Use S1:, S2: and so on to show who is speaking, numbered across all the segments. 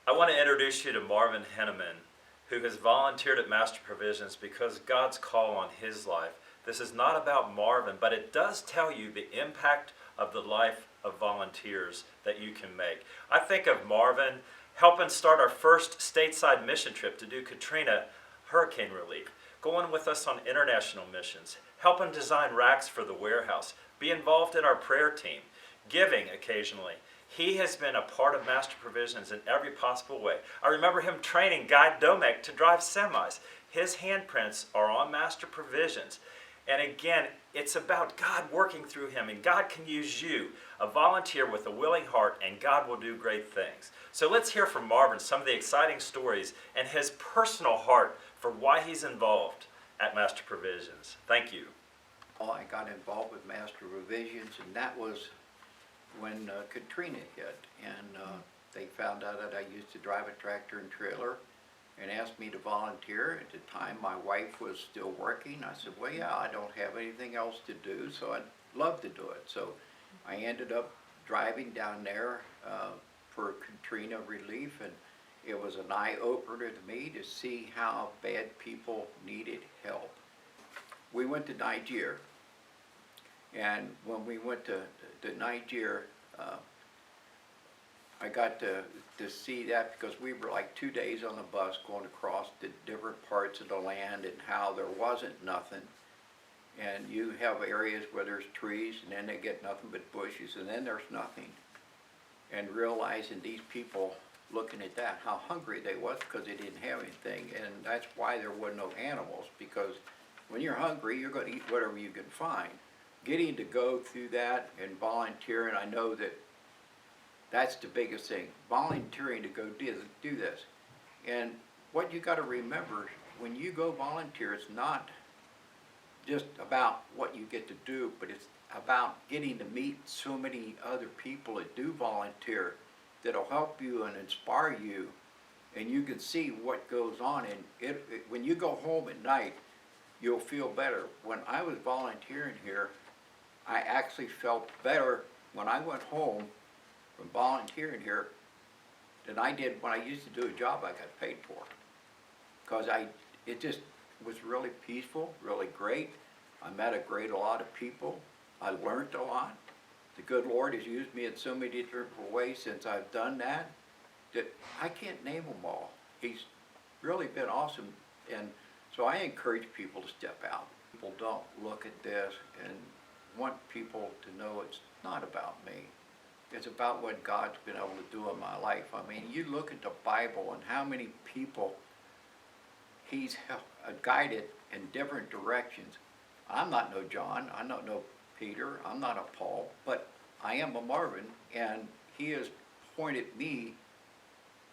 S1: I want to introduce you to Marvin Henneman, who has volunteered at Master Provisions because God's call on his life. This is not about Marvin, but it does tell you the impact of the life of volunteers that you can make. I think of Marvin helping start our first stateside mission trip to do Katrina hurricane relief, going with us on international missions, helping design racks for the warehouse, be involved in our prayer team, giving occasionally. He has been a part of Master Provisions in every possible way. I remember him training Guy Domek to drive semis. His handprints are on Master Provisions. And again, it's about God working through him, and God can use you, a volunteer with a willing heart, and God will do great things. So let's hear from Marvin some of the exciting stories and his personal heart for why he's involved at Master Provisions. Thank you.
S2: Well, I got involved with Master Provisions, and that was when Katrina hit, and they found out that I used to drive a tractor and trailer and asked me to volunteer. At the time, my wife was still working. I said, well, yeah, I don't have anything else to do, so I'd love to do it. So I ended up driving down there for Katrina relief, and it was an eye-opener to me to see how bad people needed help. We went to Niger, and when we went to Niger, I got to see that because we were like 2 days on the bus going across the different parts of the land and how there wasn't nothing. And you have areas where there's trees, and then they get nothing but bushes, and then there's nothing. And realizing these people, looking at that, how hungry they was because they didn't have anything. And that's why there were no animals, because when you're hungry, you're going to eat whatever you can find. Getting to go through that and volunteering, I know that that's the biggest thing, volunteering to go do this. And what you got to remember, when you go volunteer, it's not just about what you get to do, but it's about getting to meet so many other people that do volunteer that'll help you and inspire you, and you can see what goes on. And when you go home at night, you'll feel better. When I was volunteering here, I actually felt better when I went home from volunteering here than I did when I used to do a job I got paid for. Because it just was really peaceful, really great. I met a lot of people. I learned a lot. The good Lord has used me in so many different ways since I've done that I can't name them all. He's really been awesome. And so I encourage people to step out. People don't look at this and want people to know it's not about me. It's about what God's been able to do in my life. I mean, you look at the Bible and how many people he's guided in different directions. I'm not no John, I'm not no Peter, I'm not a Paul, but I am a Marvin, and he has pointed me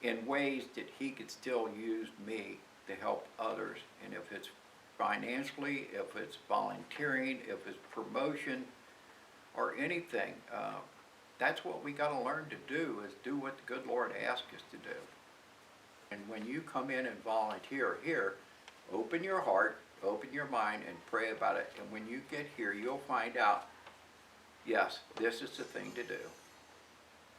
S2: in ways that he could still use me to help others. And if it's financially, if it's volunteering, if it's promotion, or anything, that's what we got to learn to do, is do what the good Lord asks us to do. And when you come in and volunteer here, open your heart, open your mind, and pray about it. And when you get here, you'll find out, yes, this is the thing to do.